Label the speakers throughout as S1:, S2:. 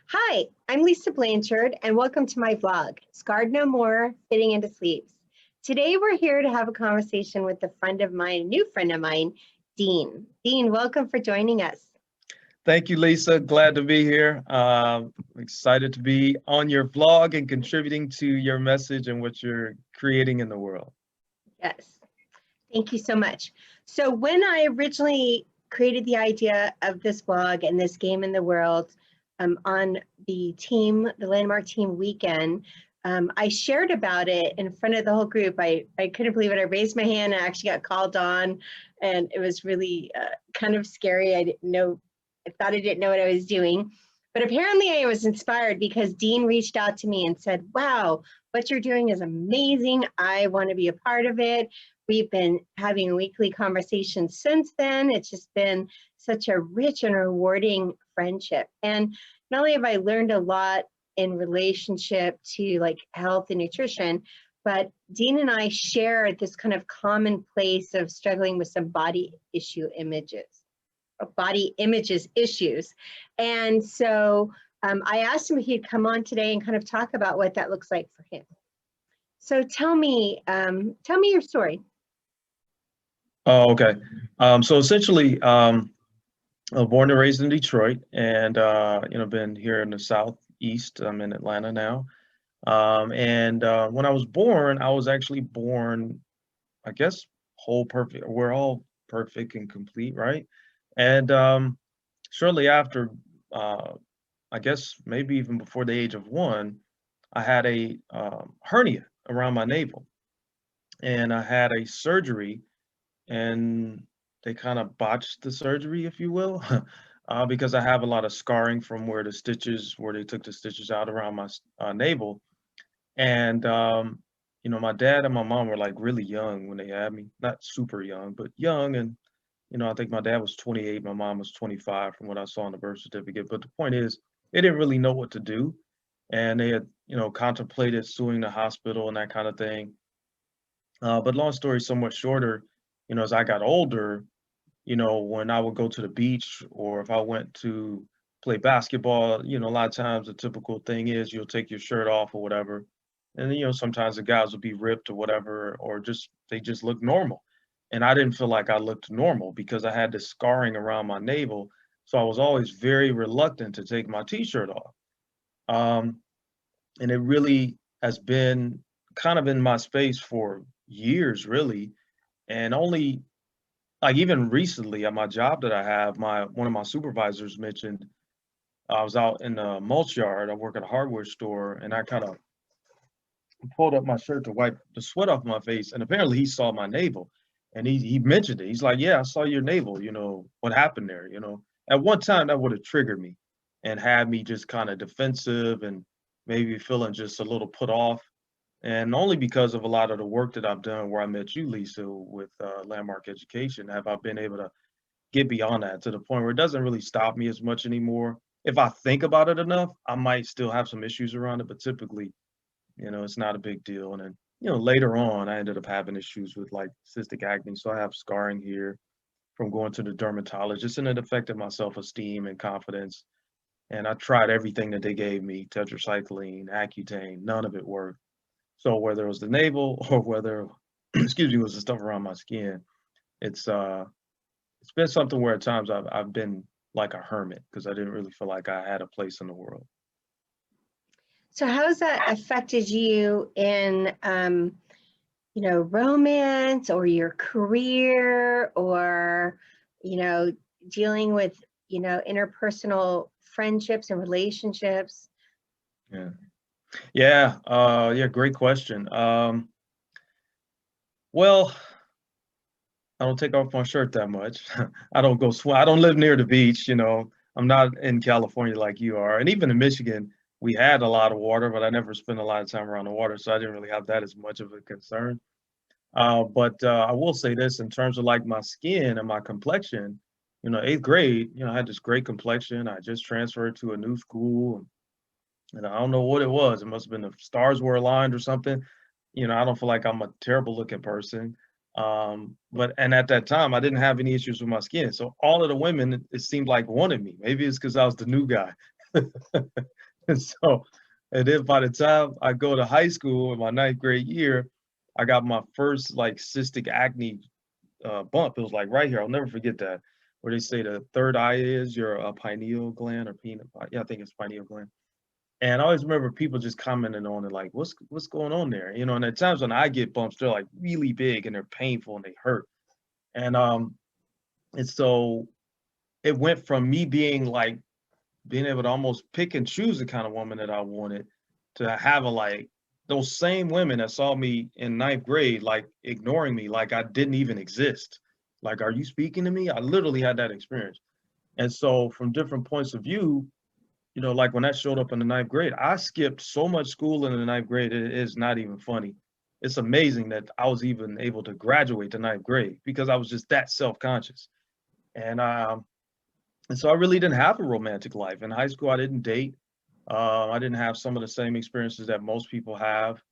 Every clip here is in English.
S1: Hi, I'm Lisa Blanchard, and welcome to my vlog, Scarred No More, Fitting into Sleeves. Today, we're here to have a conversation with a new friend of mine, Dean. Dean, welcome for joining us.
S2: Thank you, Lisa. Glad to be here. Excited to be on your vlog and contributing to your message and what you're creating in the world.
S1: Yes, thank you so much. So when I originally created the idea of this vlog and this game in the world on the Landmark Team weekend, I shared about it in front of the whole group. I couldn't believe it. I raised my hand and I actually got called on, and it was really kind of scary. I thought I didn't know what I was doing. But apparently I was inspired because Dean reached out to me and said, wow, what you're doing is amazing. I want to be a part of it. We've been having weekly conversations since then. It's just been such a rich and rewarding friendship. And not only have I learned a lot in relationship to like health and nutrition, but Dean and I share this kind of common place of struggling with some body images issues. And so I asked him if he'd come on today and kind of talk about what that looks like for him. So tell me your story.
S2: Oh, okay. So essentially, I was born and raised in Detroit, and been here in the Southeast. I'm in Atlanta now. When I was born, I was actually born, I guess, whole perfect. We're all perfect and complete, right? And shortly after, uh, I guess maybe even before the age of 1, I had a hernia around my navel, and I had a surgery, and they kind of botched the surgery, if you will, because I have a lot of scarring from where they took the stitches out around my navel. And my dad and my mom were like really young when they had me, not super young, but young. And I think my dad was 28, my mom was 25 from what I saw on the birth certificate. But the point is, they didn't really know what to do. And they had, contemplated suing the hospital and that kind of thing. But long story somewhat shorter, as I got older, when I would go to the beach or if I went to play basketball, a lot of times the typical thing is you'll take your shirt off or whatever. And, sometimes the guys will be ripped or whatever, or they just look normal. And I didn't feel like I looked normal because I had this scarring around my navel. So I was always very reluctant to take my t-shirt off. Um, and it really has been kind of in my space for years, really. And only like even recently at my job that I have, my one of my supervisors mentioned I was out in the mulch yard. I work at a hardware store, and I kind of pulled up my shirt to wipe the sweat off my face. And apparently, he saw my navel, and he mentioned it. He's like, "Yeah, I saw your navel. What happened there? At one time that would have triggered me, and had me just kind of defensive and maybe feeling just a little put off. And only because of a lot of the work that I've done where I met you, Lisa, with Landmark Education, have I been able to get beyond that to the point where it doesn't really stop me as much anymore. If I think about it enough, I might still have some issues around it, but typically, it's not a big deal. And then, later on, I ended up having issues with like cystic acne. So I have scarring here from going to the dermatologist, and it affected my self-esteem and confidence. And I tried everything that they gave me, tetracycline, Accutane, none of it worked. So whether it was the navel or whether, excuse me, it was the stuff around my skin, it's it's been something where at times I've been like a hermit because I didn't really feel like I had a place in the world.
S1: So how has that affected you in romance or your career or, dealing with, interpersonal friendships and relationships?
S2: Yeah. Yeah, great question. Well, I don't take off my shirt that much. I don't go swim. I don't live near the beach, I'm not in California like you are. And even in Michigan, we had a lot of water, but I never spent a lot of time around the water, so I didn't really have that as much of a concern. But I will say this in terms of like my skin and my complexion, eighth grade, I had this great complexion. I just transferred to a new school, and I don't know what it was. It must have been the stars were aligned or something. I don't feel like I'm a terrible looking person. But at that time, I didn't have any issues with my skin. So all of the women, it seemed like wanted me. Maybe it's because I was the new guy. And so, and then by the time I go to high school in my 9th grade year, I got my first like cystic acne bump. It was like right here. I'll never forget that. Where they say the third eye is your pineal gland or peanut. Yeah, I think it's pineal gland. And I always remember people just commenting on it, like, what's going on there? You know, and at times when I get bumps, they're like really big and they're painful and they hurt. And and so it went from me being like being able to almost pick and choose the kind of woman that I wanted to having like those same women that saw me in 9th grade, like ignoring me, like I didn't even exist. Like, are you speaking to me? I literally had that experience. And so from different points of view, you know, like when that showed up in the 9th grade, I skipped so much school in the 9th grade, it is not even funny. It's amazing that I was even able to graduate the 9th grade because I was just that self-conscious. And and so I really didn't have a romantic life. In high school, I didn't date. I didn't have some of the same experiences that most people have.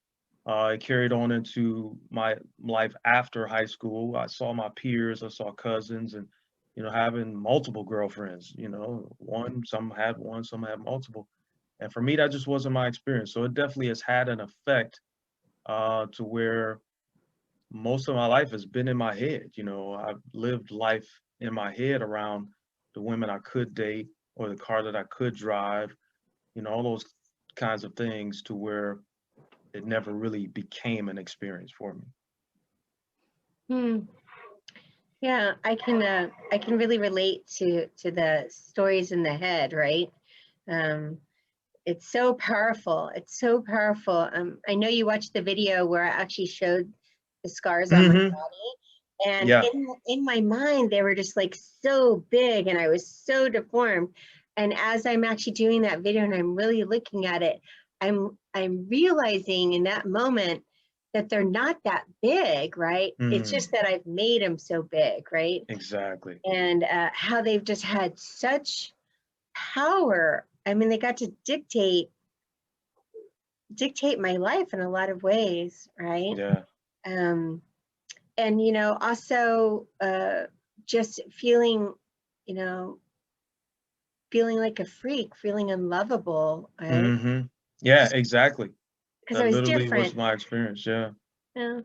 S2: It carried on into my life after high school. I saw my peers, I saw cousins, and you know, having multiple girlfriends. You know, one, some had multiple, and for me, that just wasn't my experience. So it definitely has had an effect to where most of my life has been in my head. You know, I've lived life in my head around the women I could date or the car that I could drive. You know, all those kinds of things to where it never really became an experience for me.
S1: Hmm. Yeah, I can really relate to the stories in the head, right? Um, it's so powerful. It's so powerful. I know you watched the video where I actually showed the scars on my
S2: Hmm.
S1: body, and
S2: Yeah.
S1: in my mind they were just like so big, and I was so deformed. And as I'm actually doing that video and I'm really looking at it, I'm realizing in that moment that they're not that big, right? It's
S2: Mm,
S1: just that I've made them so big, right?
S2: exactly.
S1: And how they've just had such power. I mean, they got to dictate my life in a lot of ways, right?
S2: Yeah.
S1: Um, and you know, also just feeling, you know, feeling like a freak, feeling unlovable, right?
S2: Hmm. Yeah,
S1: Just
S2: exactly.
S1: because
S2: That
S1: I was
S2: literally was
S1: different.
S2: my experience. Yeah.
S1: Yeah.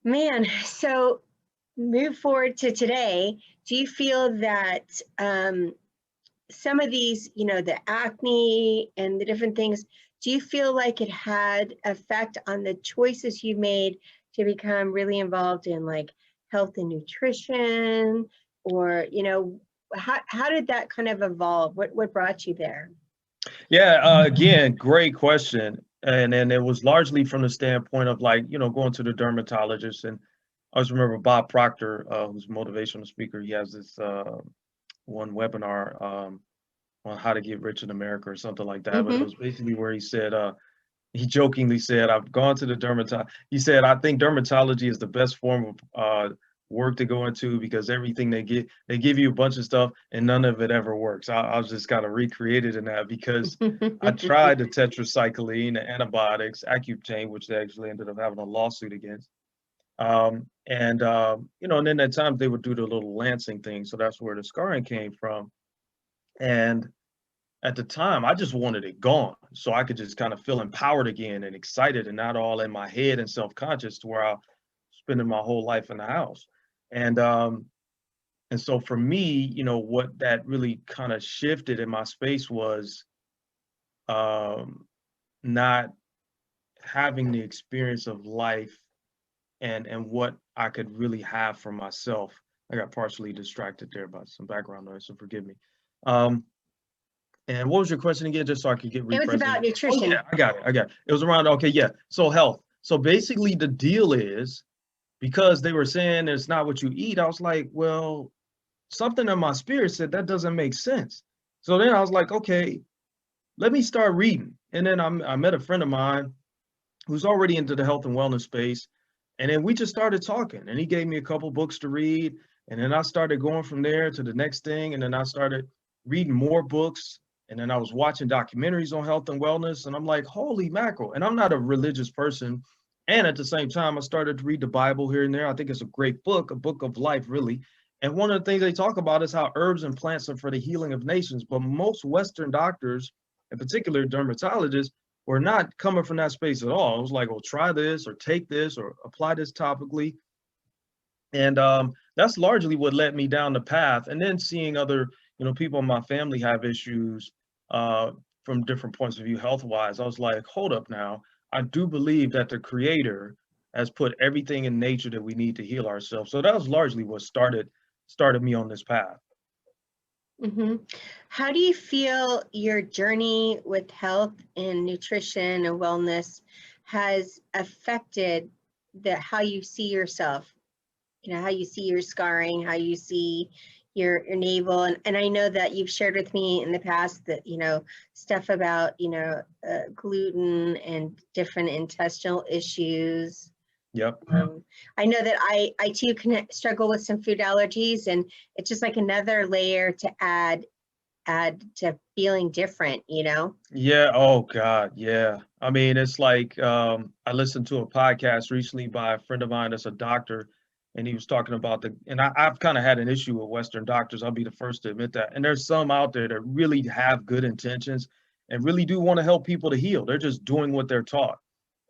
S1: Man, so move forward to today. Do you feel that some of these, you know, the acne and the different things, do you feel like it had effect on the choices you made to become really involved in like health and nutrition, or, you know, how did that kind of evolve? What brought you there?
S2: Yeah. Again, great question. And then it was largely from the standpoint of like, you know, going to the dermatologist. And I always remember Bob Proctor, who's a motivational speaker. He has this one webinar on how to get rich in America or something like that. But it
S1: Mm-hmm.
S2: was basically where he said, he jokingly said, I've gone to the dermatologist. He said, I think dermatology is the best form of work to go into because everything they give you a bunch of stuff and none of it ever works. I was just kind of recreated in that because I tried the tetracycline, the antibiotics, Accutane, which they actually ended up having a lawsuit against. You know, and then at times they would do the little lancing thing. So that's where the scarring came from. And at the time, I just wanted it gone so I could just kind of feel empowered again and excited and not all in my head and self-conscious to where I'm spending my whole life in the house. And and so for me, you know, what that really kind of shifted in my space was um, not having the experience of life and what I could really have for myself. I got partially distracted there by some background noise, so forgive me. Um, And what was your question again, just so I could get
S1: It was
S2: rephrasing
S1: about
S2: it? Oh yeah,
S1: nutrition.
S2: I got it. I got it. It was around, okay, yeah. So health. So basically the deal is because they were saying it's not what you eat, I was like, well, something in my spirit said that doesn't make sense. So then I was like, okay, let me start reading. And then I met a friend of mine who's already into the health and wellness space. And then we just started talking and he gave me a couple books to read. And then I started going from there to the next thing. And then I started reading more books. And then I was watching documentaries on health and wellness. And I'm like, holy mackerel. And I'm not a religious person. And at the same time, I started to read the Bible here and there. I think it's a great book, a book of life, really. And one of the things they talk about is how herbs and plants are for the healing of nations. But most Western doctors, in particular dermatologists, were not coming from that space at all. It was like, well, try this or take this or apply this topically. And that's largely what led me down the path. And then seeing other, people in my family have issues from different points of view, health-wise, I was like, hold up now. I do believe that the Creator has put everything in nature that we need to heal ourselves. So that was largely what started me on this path.
S1: Mm-hmm. How do you feel your journey with health and nutrition and wellness has affected how you see yourself? How you see your scarring, how you see your navel. And I know that you've shared with me in the past that, stuff about, gluten and different intestinal issues.
S2: Yep.
S1: I know that I too can struggle with some food allergies, and it's just like another layer to add to feeling different,
S2: Yeah. Oh God. Yeah. I mean, it's like I listened to a podcast recently by a friend of mine that's a doctor, and he was talking about and I've kind of had an issue with Western doctors. I'll be the first to admit that. And there's some out there that really have good intentions and really do want to help people to heal. They're just doing what they're taught.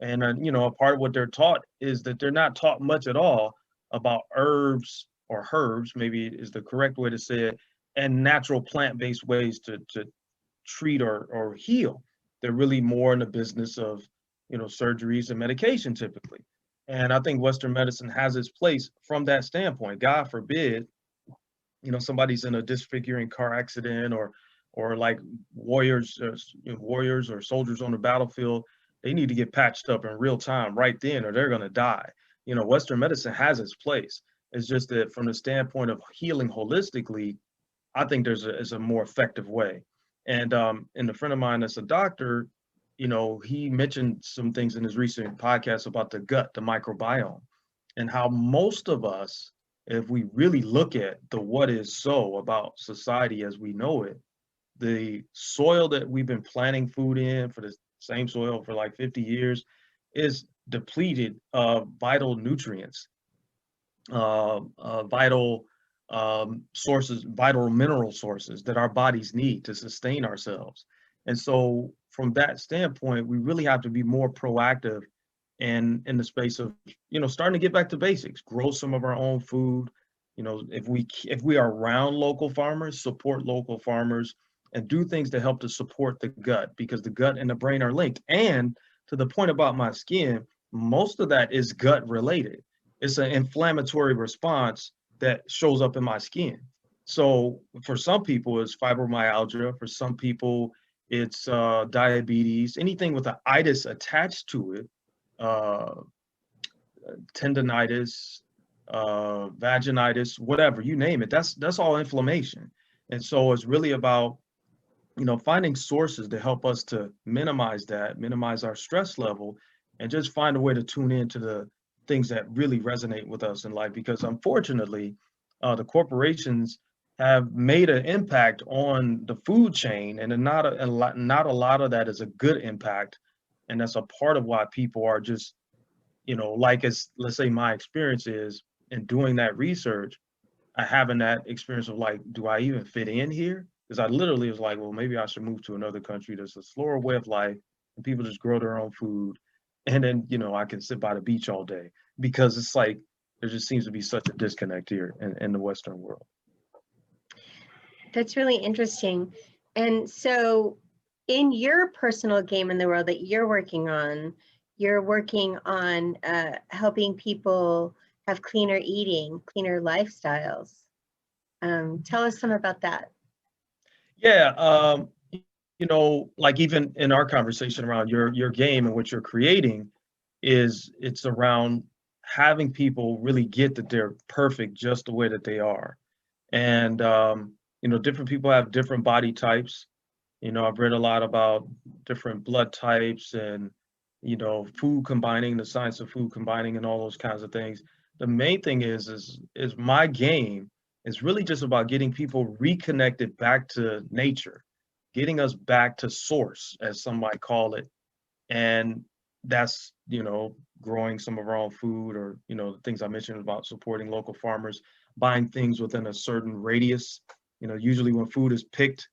S2: And a part of what they're taught is that they're not taught much at all about herbs or herbs, maybe is the correct way to say it, and natural plant-based ways to treat or heal. They're really more in the business of, surgeries and medication typically. And I think Western medicine has its place from that standpoint. God forbid, somebody's in a disfiguring car accident or like warriors or soldiers on the battlefield, they need to get patched up in real time right then or they're going to die. Western medicine has its place. It's just that from the standpoint of healing holistically, I think is a more effective way. And a friend of mine that's a doctor, he mentioned some things in his recent podcast about the gut, the microbiome, and how most of us, if we really look at the what is so about society as we know it, the soil that we've been planting food in for the same soil for like 50 years is depleted of vital nutrients, vital sources, vital mineral sources that our bodies need to sustain ourselves. And so from that standpoint, we really have to be more proactive and in the space of, starting to get back to basics, grow some of our own food. If we are around local farmers, support local farmers and do things to help to support the gut, because the gut and the brain are linked. And to the point about my skin, most of that is gut related. It's an inflammatory response that shows up in my skin. So for some people, it's fibromyalgia. For some people, it's diabetes. Anything with an itis attached to it, uh, tendonitis, vaginitis, whatever you name it. That's all inflammation. And so it's really about finding sources to help us to minimize that, minimize our stress level, and just find a way to tune into the things that really resonate with us in life. Because unfortunately, the corporations have made an impact on the food chain, and not a lot of that is a good impact. And that's a part of why people are just, like as let's say my experience is in doing that research, having that experience of like, do I even fit in here? Because I literally was like, well, maybe I should move to another country. There's a slower way of life, and people just grow their own food, and then I can sit by the beach all day, because it's like there just seems to be such a disconnect here in the Western world.
S1: That's really interesting. And so in your personal game in the world that you're working on helping people have cleaner eating, cleaner lifestyles. Tell us some about that.
S2: Yeah, like even in our conversation around your game and what you're creating, it's around having people really get that they're perfect just the way that they are. And different people have different body types. I've read a lot about different blood types and food combining, the science of food combining, and all those kinds of things. The main thing is my game is really just about getting people reconnected back to nature, getting us back to source, as some might call it. And that's growing some of our own food, or the things I mentioned about supporting local farmers, buying things within a certain radius. You know, usually when food is picked,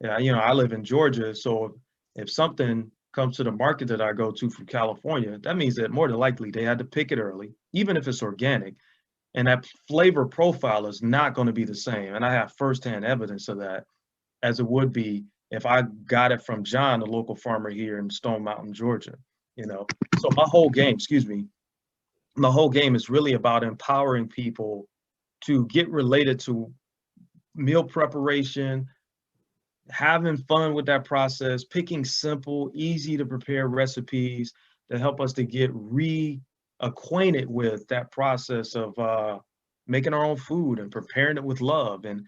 S2: yeah, you know, I live in Georgia, so if something comes to the market that I go to from California, that means that more than likely they had to pick it early, even if it's organic, and that flavor profile is not going to be the same. And I have firsthand evidence of that, as it would be if I got it from John, the local farmer here in Stone Mountain, Georgia. You know, so my whole game, excuse me, my whole game is really about empowering people to get related to meal preparation, having fun with that process, picking simple, easy to prepare recipes that help us to get reacquainted with that process of making our own food and preparing it with love. And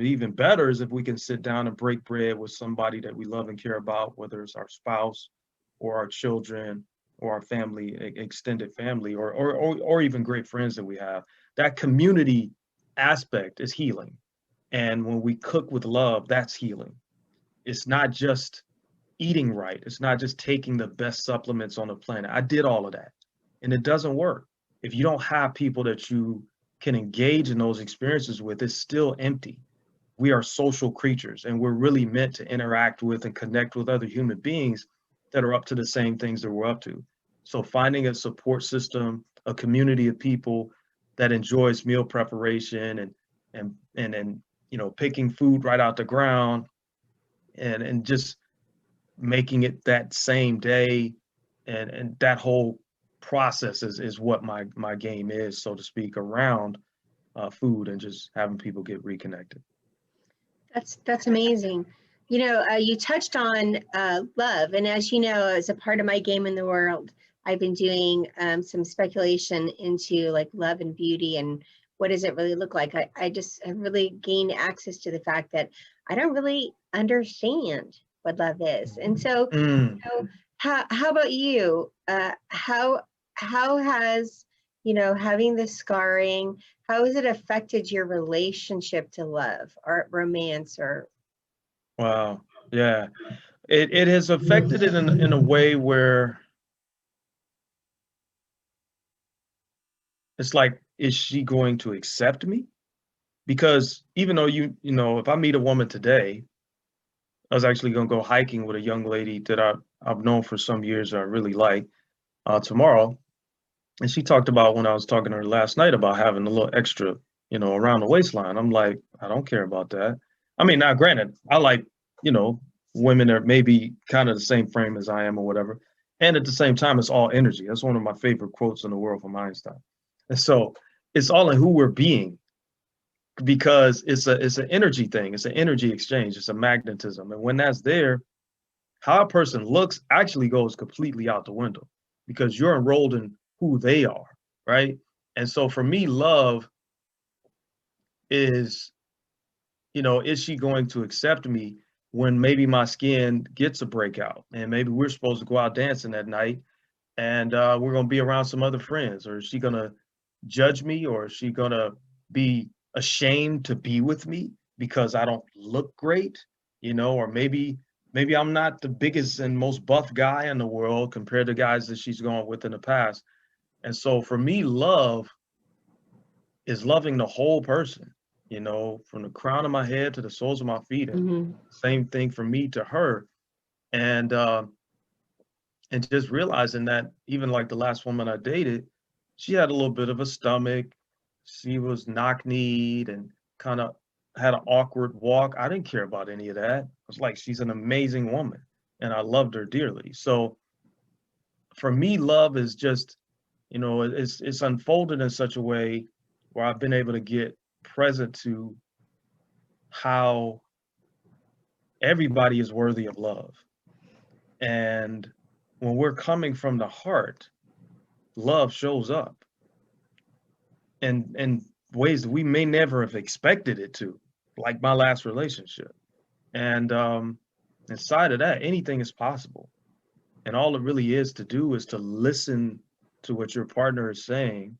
S2: even better is if we can sit down and break bread with somebody that we love and care about, whether it's our spouse or our children or our family, extended family, or even great friends that we have. That community aspect is healing. And when we cook with love, that's healing. It's not just eating right. It's not just taking the best supplements on the planet. I did all of that, and it doesn't work. If you don't have people that you can engage in those experiences with, it's still empty. We are social creatures, and we're really meant to interact with and connect with other human beings that are up to the same things that we're up to. So finding a support system, a community of people that enjoys meal preparation and you know, picking food right out the ground and just making it that same day, and that whole process is what my game is, so to speak, around food and just having people get reconnected.
S1: That's amazing. You know, you touched on love, and as you know, as a part of my game in the world, I've been doing some speculation into like love and beauty and what does it really look like. I just have really gained access to the fact that I don't really understand what love is, and so,
S2: Mm.
S1: how about you? How has, you know, having this scarring, how has it affected your relationship to love or romance or?
S2: Wow. Yeah. It has affected it in a way where it's like, is she going to accept me? Because even though you know, if I meet a woman today, I was actually going to go hiking with a young lady that I've known for some years I really like tomorrow. And she talked about, when I was talking to her last night, about having a little extra, you know, around the waistline. I'm like, I don't care about that. I mean, now granted, I like, you know, women that may be kind of the same frame as I am or whatever. And at the same time, it's all energy. That's one of my favorite quotes in the world from Einstein. And so it's all in who we're being, because it's an energy thing. It's an energy exchange. It's a magnetism. And when that's there, how a person looks actually goes completely out the window, because you're enrolled in who they are, right? And so for me, love is, you know, is she going to accept me when maybe my skin gets a breakout and maybe we're supposed to go out dancing that night, and we're going to be around some other friends? Or is she going to judge me, or is she going to be ashamed to be with me because I don't look great, you know? Or maybe I'm not the biggest and most buff guy in the world compared to guys that she's gone with in the past. And so for me, love is loving the whole person, you know, from the crown of my head to the soles of my feet. And
S1: Mhm.
S2: same thing for me to her. And and just realizing that even like the last woman I dated, she had a little bit of a stomach. She was knock-kneed and kind of had an awkward walk. I didn't care about any of that. I was like, she's an amazing woman, and I loved her dearly. So for me, love is just, you know, it's unfolded in such a way where I've been able to get present to how everybody is worthy of love. And when we're coming from the heart, love shows up in ways that we may never have expected it to, like my last relationship. And inside of that, anything is possible. And all it really is to do is to listen to what your partner is saying,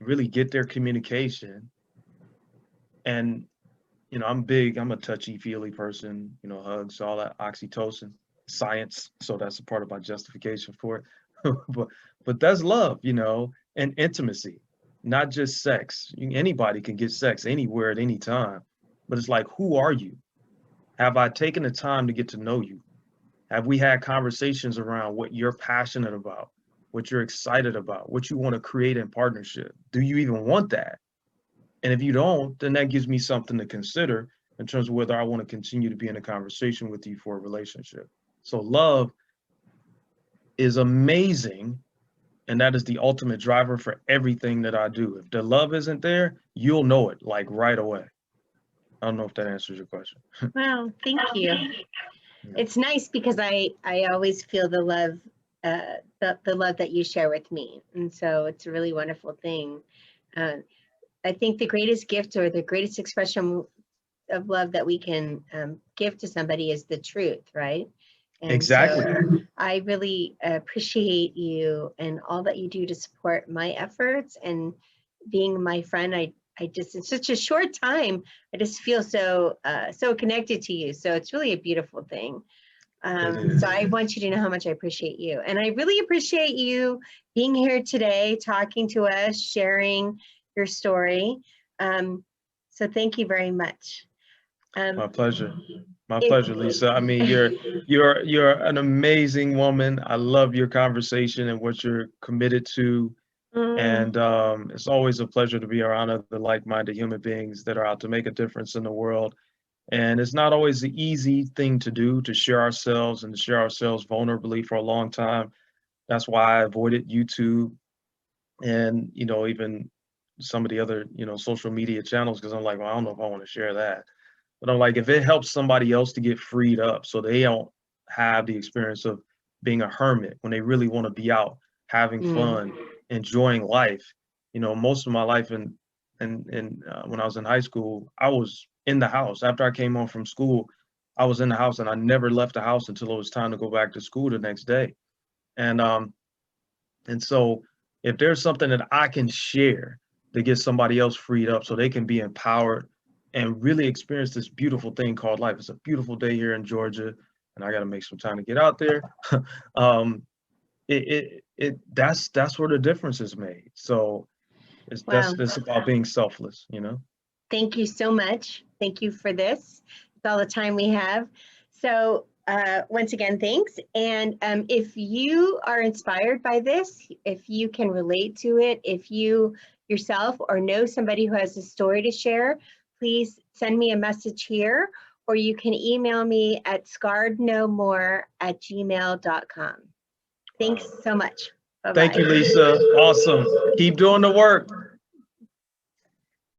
S2: really get their communication. And, you know, I'm a touchy feely person, you know, hugs, all that, oxytocin, science. So that's a part of my justification for it. but but that's love, you know, and intimacy. not just sex. Anybody can get sex anywhere at any time, but it's like, who are you? Have I taken the time to get to know you? Have we had conversations around what you're passionate about, what you're excited about, what you want to create in partnership? Do you even want that? And if you don't, then that gives me something to consider in terms of whether I want to continue to be in a conversation with you for a relationship. So love is amazing. And that is the ultimate driver for everything that I do. If the love isn't there, you'll know it like right away. I don't know if that answers your question.
S1: Wow, thank you. It's nice because I always feel the love, the love that you share with me, and so it's a really wonderful thing. I think the greatest gift or the greatest expression of love that we can give to somebody is the truth, right? And
S2: Exactly.
S1: so I really appreciate you and all that you do to support my efforts and being my friend. I just, in such a short time, I just feel so so connected to you. So it's really a beautiful thing. So I want you to know how much I appreciate you. And I really appreciate you being here today, talking to us, sharing your story. So thank you very much.
S2: My pleasure. My pleasure, Lisa. I mean, you're an amazing woman. I love your conversation and what you're committed to. And it's always a pleasure to be around other like-minded human beings that are out to make a difference in the world. And it's not always the easy thing to do, to share ourselves and to share ourselves vulnerably for a long time. That's why I avoided YouTube and, even some of the other, social media channels, because I'm like, well, I don't know if I want to share that. But I'm like, if it helps somebody else to get freed up so they don't have the experience of being a hermit when they really want to be out, having fun, enjoying life. Most of my life when I was in high school, I was in the house. After I came home from school, I was in the house and I never left the house until it was time to go back to school the next day. And so if there's something that I can share to get somebody else freed up so they can be empowered and really experience this beautiful thing called life. It's a beautiful day here in Georgia, and I got to make some time to get out there. That's where the difference is made. So that's about being selfless,
S1: Thank you so much. Thank you for this. It's all the time we have. So once again, thanks. And if you are inspired by this, if you can relate to it, if you yourself or know somebody who has a story to share, please send me a message here, or you can email me at scarrednomore@gmail.com. Thanks so much. Bye-bye.
S2: Thank you, Lisa. Awesome. Keep doing the work.